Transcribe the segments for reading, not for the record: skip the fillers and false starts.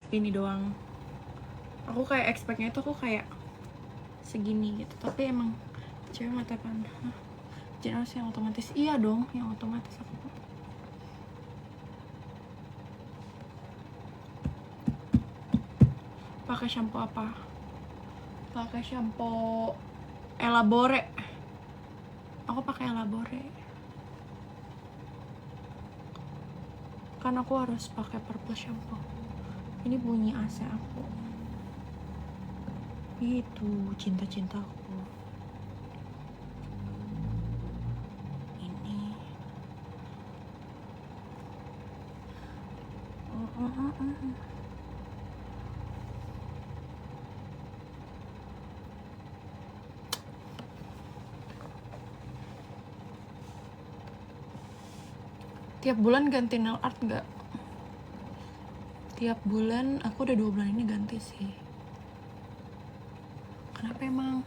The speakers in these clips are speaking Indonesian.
ini doang. Aku kayak expect-nya itu aku kayak segini gitu, tapi emang cewek mata panda. Jenis yang otomatis, iya dong, yang otomatis aku. Pakai shampoo apa? Pakai shampoo Elabore. Aku pakai Elabore. Kan aku harus pakai purple shampoo. Ini bunyi AC aku. Itu cinta-cintaku. Ini. Tiap bulan ganti nail art nggak? Tiap bulan, aku udah 2 bulan ini ganti sih. Kenapa emang?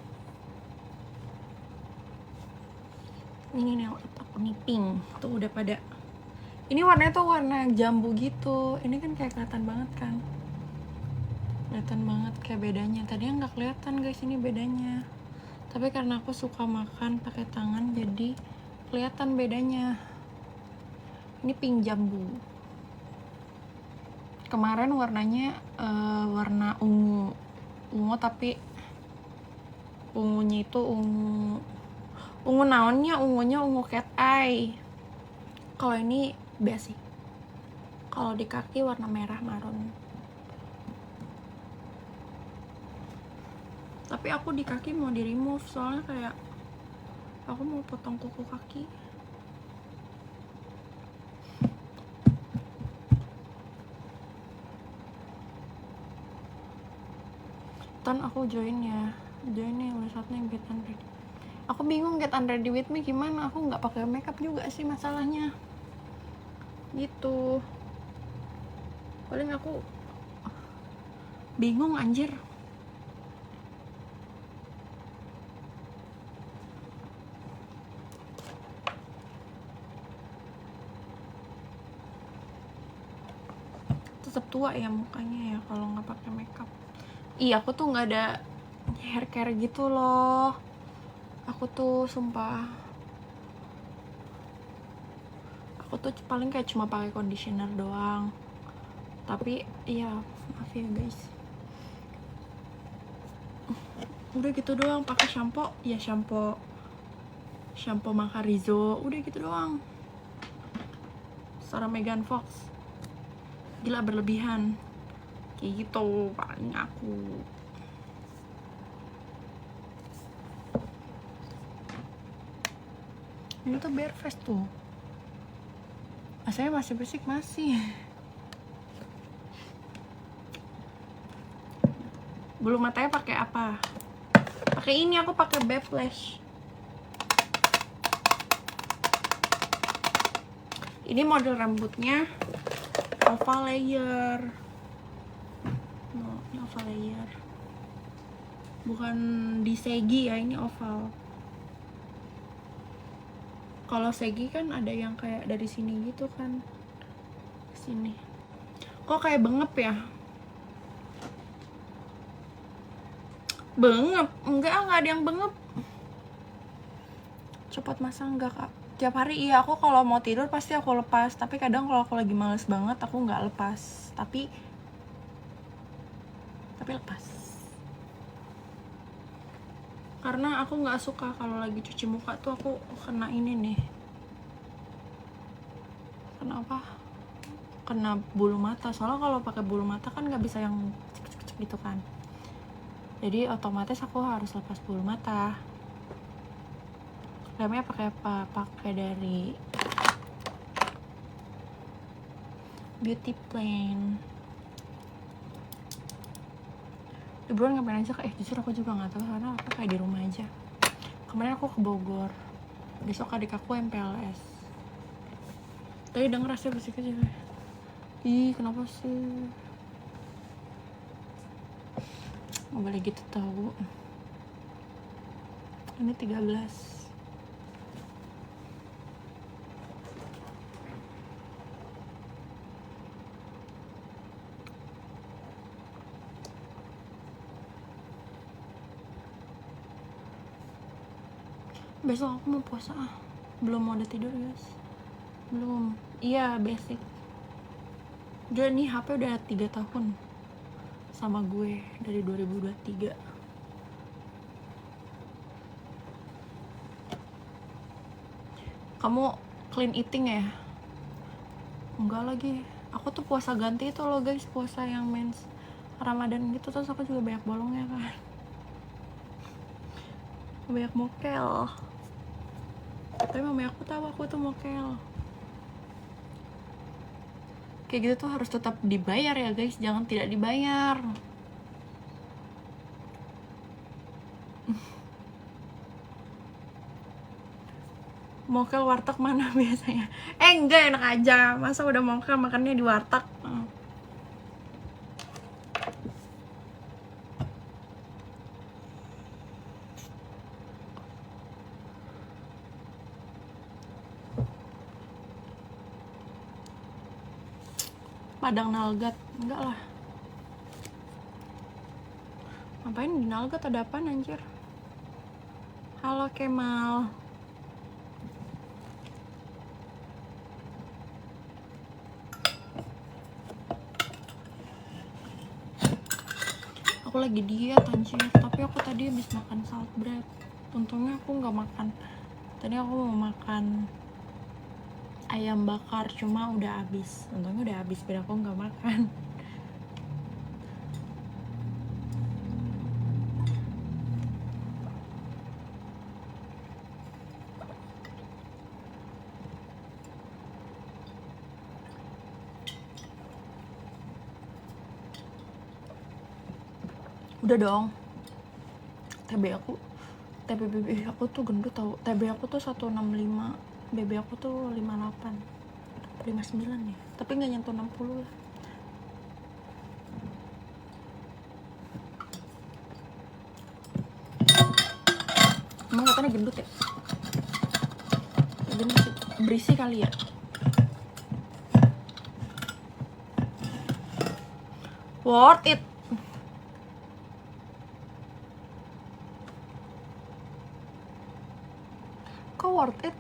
Ini nail art aku nih pink. Tuh udah pada. Ini warnanya tuh warna jambu gitu. Ini kan kayak kelihatan banget kan? Kelihatan banget kayak bedanya. Tadinya nggak kelihatan guys ini bedanya. Tapi karena aku suka makan pakai tangan jadi kelihatan bedanya. Ini pink jambu. Kemarin warnanya warna ungu tapi ungunya itu ungu naonnya, ungunya ungu cat eye. Kalau ini basic. Kalau di kaki warna merah marun. Tapi aku di kaki mau di remove soalnya kayak aku mau potong kuku kaki. Tan aku join ya, join nih udah saatnya get unready. Aku bingung get unready with me gimana, aku nggak pakai makeup juga sih masalahnya. Gitu. Paling aku bingung anjir. Tetap tua ya mukanya ya kalau nggak pakai makeup. Iya, aku tuh nggak ada hair care gitu loh. Aku tuh sumpah, aku tuh paling kayak cuma pakai conditioner doang. Tapi iya, maaf ya guys. Udah gitu doang, pakai shampoo ya shampoo Macarizo, udah gitu doang. Sarah Megan Fox, gila berlebihan kayak gitu paling aku. Ini tuh bare face tuh, saya masih bersih masih. Bulu matanya pakai apa? Pakai ini, aku pakai Backlash. Ini model rambutnya oval layer. No, ini oval layer. Bukan di segi ya, ini oval. Kalau segi kan ada yang kayak dari sini gitu kan. Sini. Kok kayak bengep ya? Bengep? Enggak ada yang bengep. Cepat masang enggak kak? Tiap hari iya, aku kalau mau tidur pasti aku lepas. Tapi kadang kalau aku lagi males banget aku nggak lepas. Tapi lepas. Karena aku nggak suka kalau lagi cuci muka tuh aku kena ini nih. Kenapa? Kena bulu mata. Soalnya kalau pakai bulu mata kan nggak bisa yang cek gitu kan. Jadi otomatis aku harus lepas bulu mata. Remnya pakai apa? Pakai dari Beauty Plan. Liburan ngapain aja kak? Jujur aku juga nggak tahu karena aku kayak di rumah aja. Kemarin aku ke Bogor. Besok adik aku MPLS. Tadi denger rasanya bersih aja. Ih, kenapa sih? Nggak boleh gitu tahu. Ini 13. Besok aku mau puasa. Belum mau udah tidur guys. Belum. Iya basic. Dia nih HP udah 3 tahun sama gue dari 2023. Kamu clean eating ya? Enggak lagi. Aku tuh puasa ganti itu loh guys, puasa yang mens Ramadan gitu, terus aku juga banyak bolongnya kan. Banyak mokel. Tapi mama aku tahu aku tuh mokel. Kayak gitu tuh harus tetap dibayar ya guys, jangan tidak dibayar. Mokel warteg mana biasanya? Enggak, enak aja. Masa udah mokel makannya di warteg? Padang Nalgat, enggak lah. Ngapain di Nalgat, ada apaan anjir? Halo Kemal. Aku lagi diet anjir, tapi aku tadi habis makan salt bread. Untungnya aku nggak makan. Tadi aku mau makan ayam bakar, cuma udah habis. Untungnya udah habis, biar aku nggak makan. Udah dong. TBB aku tuh gendut tau. TB aku tuh 165, BB aku tuh 58, 59 ya. Tapi nggak nyentuh 60 lah. Emang katanya gendut ya? Gendut sih. Berisi kali ya. Worth it. Kok worth it?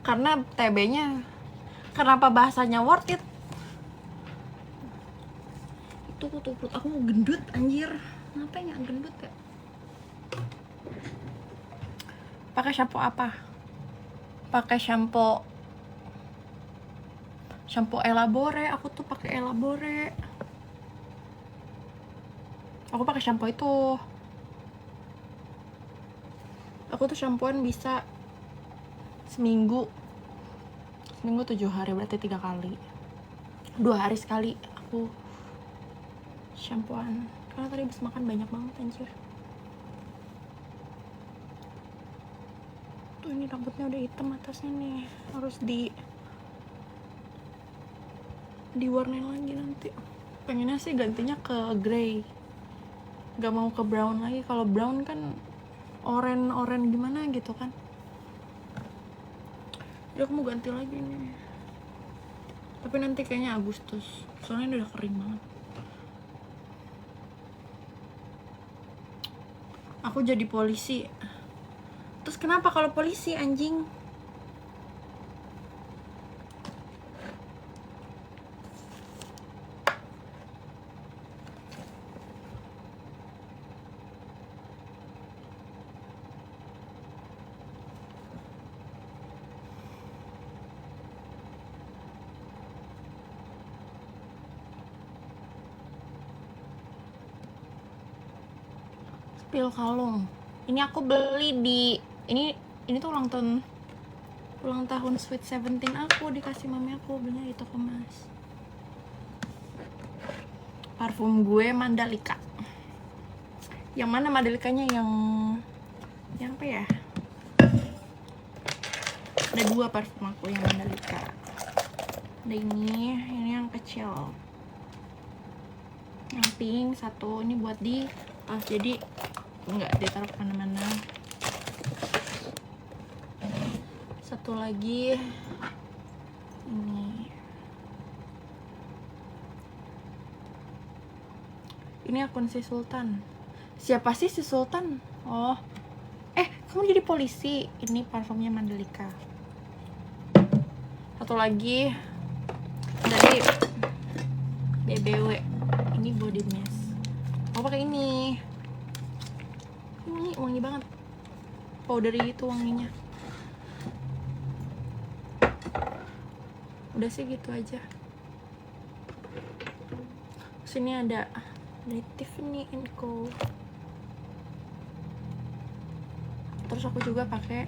Karena TB-nya. Kenapa bahasanya worth it? Itu tuh perut aku mau gendut anjir. Ngapain nggak gendut ya? Pakai shampoo apa? Pakai shampoo Elabore. Aku tuh pakai Elabore. Aku pakai shampoo itu. Aku tuh shampooan bisa seminggu 7 hari, berarti 3 kali. 2 hari sekali aku shampooan. Karena tadi habis makan banyak banget anjir. Tuh ini rambutnya udah hitam atasnya nih. Harus diwarnain lagi nanti. Pengennya sih gantinya ke grey. Gak mau ke brown lagi. Kalau brown kan oren gimana gitu kan. Jadi aku mau ganti lagi nih. Tapi nanti kayaknya Agustus. Soalnya udah kering banget. Aku jadi polisi. Terus kenapa kalau polisi anjing? Pil kalung. Ini aku beli di ini tuh ulang tahun Sweet 17 aku, dikasih mami aku, belinya di toko Mas. Parfum gue Mandalika. Yang mana Mandalikanya, yang apa ya? Ada 2 parfum aku yang Mandalika. Ada ini yang kecil. Yang pink satu, ini buat di tas, jadi nggak ditaruh kemana-mana. Satu lagi ini Ini akun si Sultan. Siapa sih si Sultan? Oh, kamu jadi polisi. Ini parfumnya Mandalika. Satu lagi dari BBW. Ini body mist. Aku pakai ini. Ini wangi banget. Powdery itu wanginya. Udah sih gitu aja. Sini ada dari Tiffany & Co. Terus aku juga pakai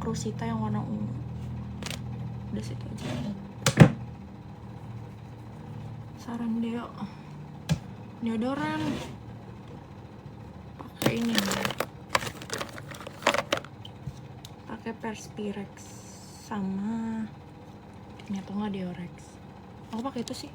Crusita yang warna ungu. Udah situ aja. Saran Deo. Deodoran. Pakai ini. Pakai Perspirex sama ini atau enggak Deorex. Aku pakai itu sih.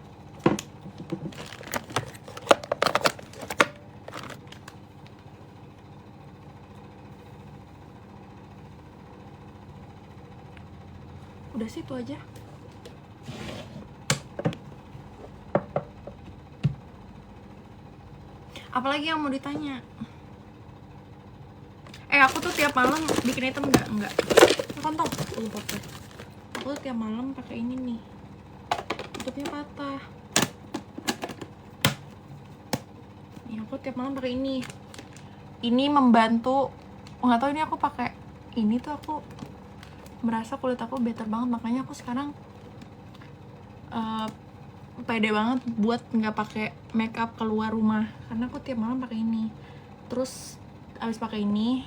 Udah sih itu aja. Apalagi yang mau ditanya? Aku tuh tiap malam bikin item enggak. Kontong, aku tuh tiap malam pakai ini nih. Tutupnya patah. Nih, aku tiap malam pakai ini. Ini membantu. Nggak tahu ini aku pakai ini tuh aku merasa kulit aku better banget, makanya aku sekarang pede banget buat nggak pakai makeup keluar rumah karena aku tiap malam pakai ini. Terus abis pakai ini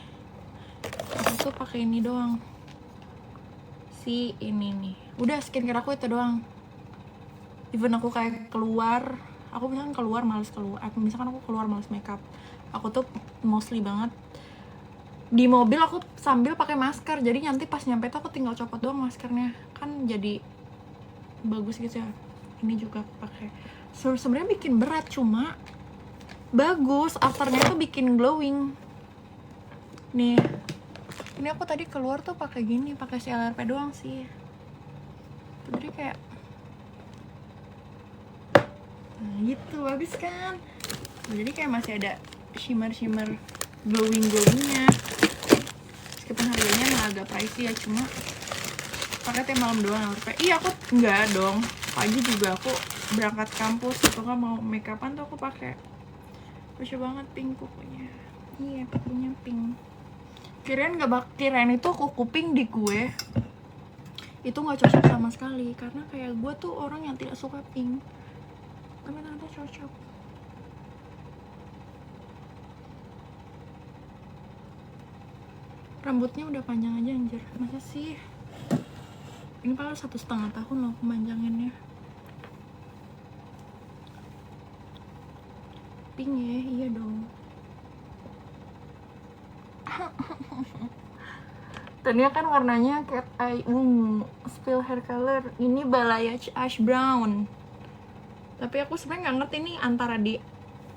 aku tuh pakai ini doang, si ini nih. Udah, skincare aku itu doang. Even aku kayak keluar, aku misalkan keluar males makeup, aku tuh mostly banget di mobil aku sambil pakai masker, jadi nanti pas nyampe tuh aku tinggal copot doang maskernya, kan jadi bagus gitu ya. Ini juga aku pakai. Sebenarnya bikin berat, cuma bagus, afternya tuh bikin glowing. Nih, ini aku tadi keluar tuh pakai gini, pakai CLRP doang sih. Jadi kayak gitu, bagus kan? Jadi kayak masih ada shimmer glowingnya. Meskipun harganya emang agak pricey ya, cuma pakai tiap malam doang LRP. Iya, aku enggak dong. Pagi juga aku berangkat kampus atau nggak mau make upan tuh aku pakai. Lucu banget pink kukunya. Iya, kukunya pink. Kirain itu kuku pink di gue itu nggak cocok sama sekali, karena kayak gue tuh orang yang tidak suka pink. Tapi ternyata cocok. Rambutnya udah panjang aja anjir, masa sih? Ini paling 1,5 tahun loh kemanjangannya. Pink ya, iya dong. Tadinya kan warnanya cat eye spill hair color. Ini balayage ash brown. Tapi aku sebenarnya nggak ngerti ini antara di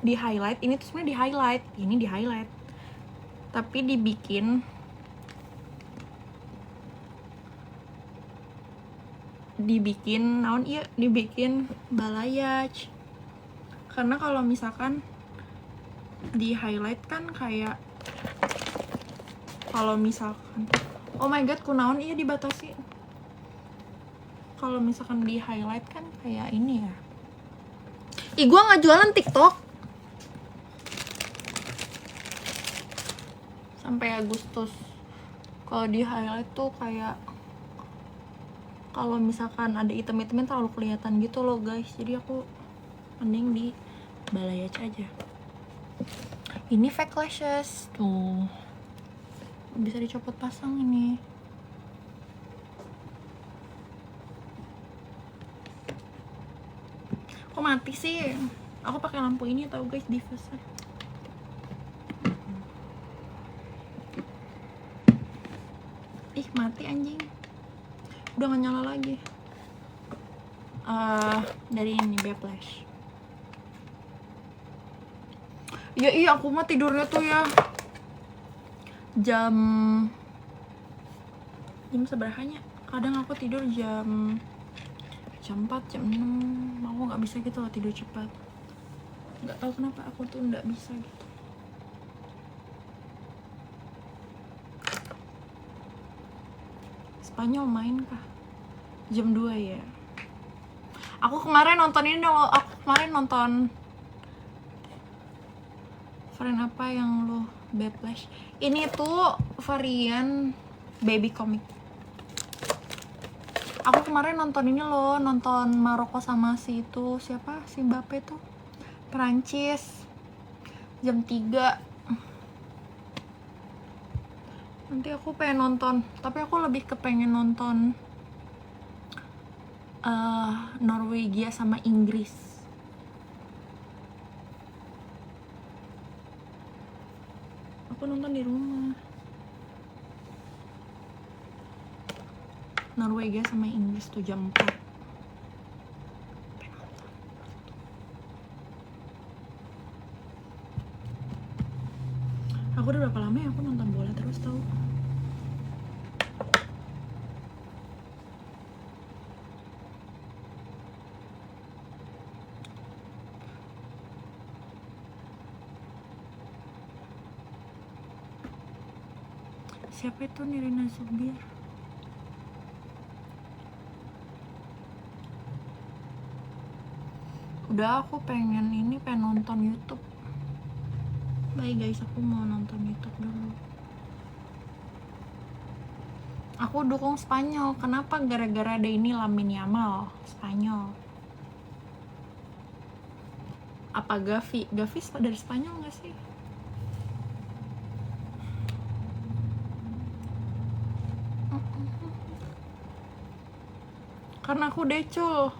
highlight. Ini tuh sebenarnya di highlight. Ini di highlight. Tapi dibikin naon iya, dibikin balayage. Karena kalau misalkan di highlight kan kayak, kalau misalkan oh my god, kunaon iya dibatasi. Kalau misalkan di highlight kan kayak ini ya. Ih, gua nggak jualan TikTok sampai Agustus. Kalau di highlight tuh kayak, kalau misalkan ada item-itemnya terlalu kelihatan gitu loh guys. Jadi aku mending di balayage aja. Ini fake lashes tuh, bisa dicopot pasang ini. Kok mati sih? Aku pakai lampu ini tau guys, diffuser. Ih, mati anjing. Udah gak nyala lagi. Dari ini Backlash. Ya iya, aku mah tidurnya tuh ya jam seberapanya? Kadang aku tidur jam 4, jam 6. Aku nggak bisa gitu loh tidur cepat. Nggak tahu kenapa aku tuh nggak bisa gitu. Spanyol main kah? Jam 2 ya. Aku kemarin nonton ini loh. Aku kemarin nonton varian apa yang lo Backlash. Ini tuh varian baby comic. Aku kemarin nonton ini loh, nonton Maroko sama si itu siapa? Si Mbappe tuh. Perancis. Jam 3. Nanti aku pengen nonton, tapi aku lebih kepengen nonton Norwegia sama Inggris. Aku nonton di rumah. Norwegia sama Inggris tuh jam 4. Aku udah berapa lama ya aku nonton bola terus tau. Siapa itu Nirina Zubir? Udah, aku pengen nonton YouTube. Baik guys, aku mau nonton YouTube dulu. Aku dukung Spanyol. Kenapa? Gara-gara ada ini Lamine Yamal, Spanyol. Apa Gavi? Gavi dari Spanyol nggak sih? Karena aku Decul.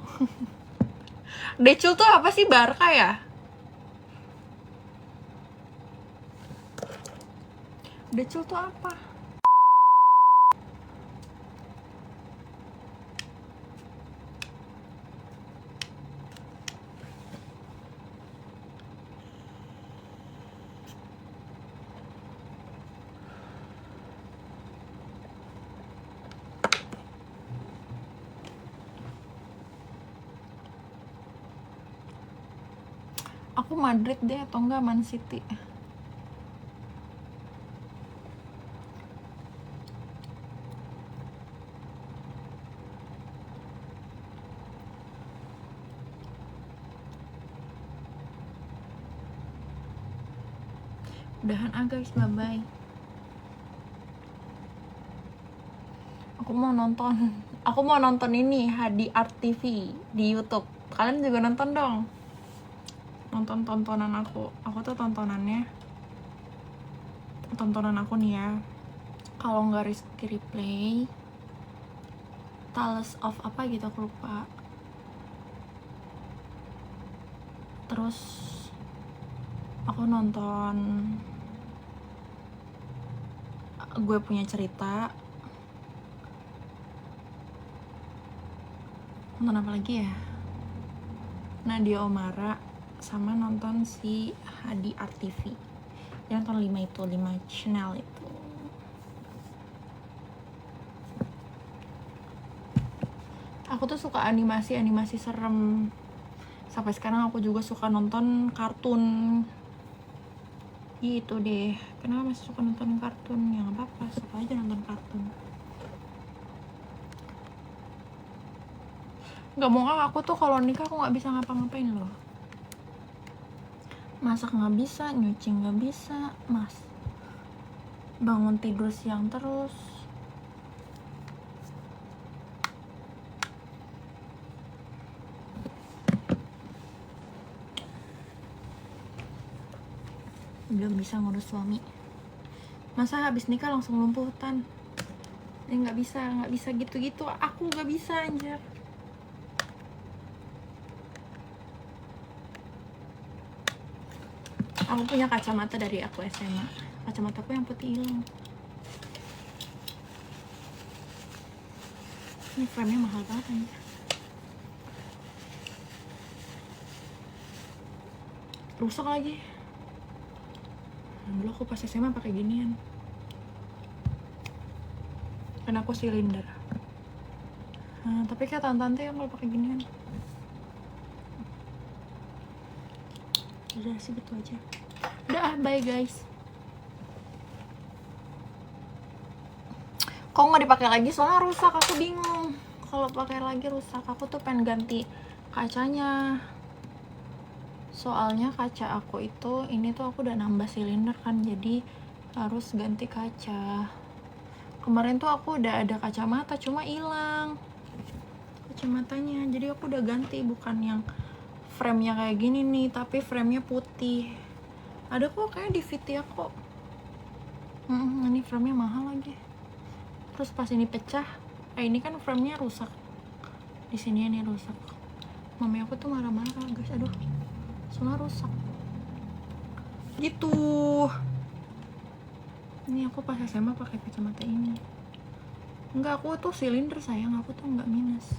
Decul tuh apa sih, Barca ya? Decul tuh apa? Aku Madrid deh atau enggak Man City. Udahan guys, bye bye. Aku mau nonton ini Hadi Art TV di YouTube. Kalian juga nonton dong. Nonton tontonan aku tuh tontonan aku nih ya. Kalau nggak Rizky Replay, Tales of apa gitu aku lupa. Terus aku nonton Gue Punya Cerita. Nonton apa lagi ya? Nadia Omara, sama nonton si Hadi Art TV. Yang nonton 5 channel itu. Aku tuh suka animasi serem. Sampai sekarang aku juga suka nonton kartun. Gitu deh. Kenapa masih suka nonton kartun? Ya nggak apa-apa, suka aja nonton kartun. Gak mau aku tuh kalau nikah aku nggak bisa ngapa-ngapain loh. Masak nggak bisa, nyuci nggak bisa, bangun tidur siang terus. Belum bisa ngurus suami. Masa habis nikah langsung lumpuhan? Ya nggak bisa gitu-gitu. Aku nggak bisa anjir. Aku punya kacamata dari aku SMA. Kacamata aku yang putih hilang. Ini frame-nya mahal banget anjir. Rusak lagi. Dulu aku pas SMA pakai ginian. Karena aku silinder. Tapi kayak tante-tante yang kalau pakai ginian. udah sih gitu aja. Udah, bye guys. Kok nggak dipakai lagi, soalnya rusak, aku bingung. Kalau pakai lagi rusak, aku tuh pengen ganti kacanya. Soalnya kaca aku itu, ini tuh aku udah nambah silinder kan, jadi harus ganti kaca. Kemarin tuh aku udah ada kacamata, cuma hilang kacamatanya, jadi aku udah ganti. Bukan yang frame-nya kayak gini nih, tapi frame-nya putih. Ada kok kayak di Vitia kok. Ini frame-nya mahal lagi. Terus pas ini pecah, ini kan frame-nya rusak. Di sini ini rusak. Mami aku tuh marah-marah guys, aduh. Soalnya rusak. Gitu. Ini aku pas SMA pakai kacamata ini. Enggak, aku tuh silinder sayang, aku tuh enggak minus.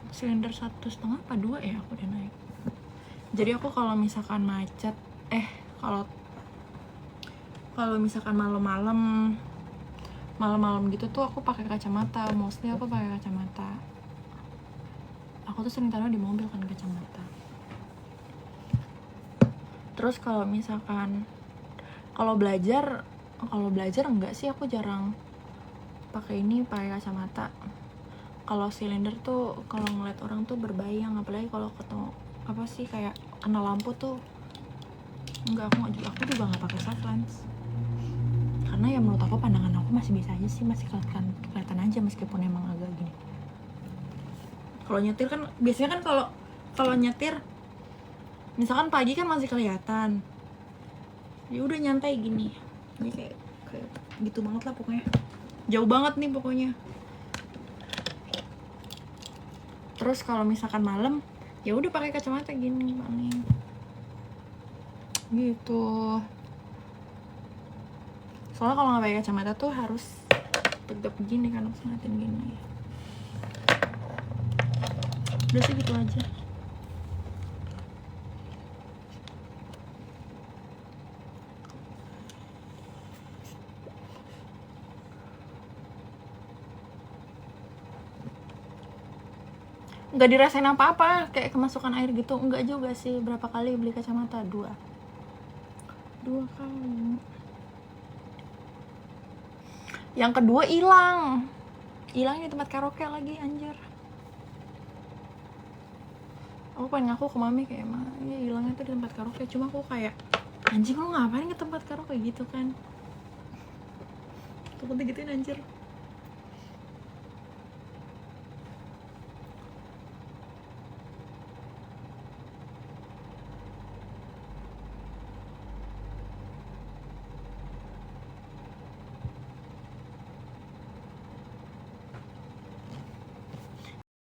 Silinder 1,5 apa 2 ya aku udah naik. Jadi aku kalau misalkan macet, kalau misalkan malam-malam gitu tuh aku pakai kacamata. Mostly aku pakai kacamata. Aku tuh sering taruh di mobil kan kacamata. Terus kalau misalkan kalau belajar enggak sih, aku jarang pakai kacamata. Kalau silinder tuh kalau ngeliat orang tuh berbayang, apalagi kalau ketemu apa sih kayak kena lampu tuh. Enggak, aku juga nggak pakai soft lens. Karena ya menurut aku pandangan aku masih bisa aja sih, masih kelihatan aja meskipun emang agak gini. Kalau nyetir kan biasanya kan kalau nyetir misalkan pagi kan masih kelihatan. Ya udah nyantai gini. Ini kayak gitu banget lah pokoknya. Jauh banget nih pokoknya. Terus kalau misalkan malam ya udah pakai kacamata gini paling. Gitu. Soalnya kalau nggak pakai kacamata tuh harus tegap gini kan, harus ngeliatin gini. Udah sih gitu aja. Nggak dirasain apa-apa, kayak kemasukan air gitu. Enggak juga sih. Berapa kali beli kacamata? 2 kali. Yang kedua hilang di tempat karaoke lagi, anjir. Aku pengen ngaku ke mami kayak, "Ma, ya hilangnya tuh di tempat karaoke." Cuma aku kayak, anjing lu ngapain ke tempat karaoke gitu kan. Takutnya gituin anjir.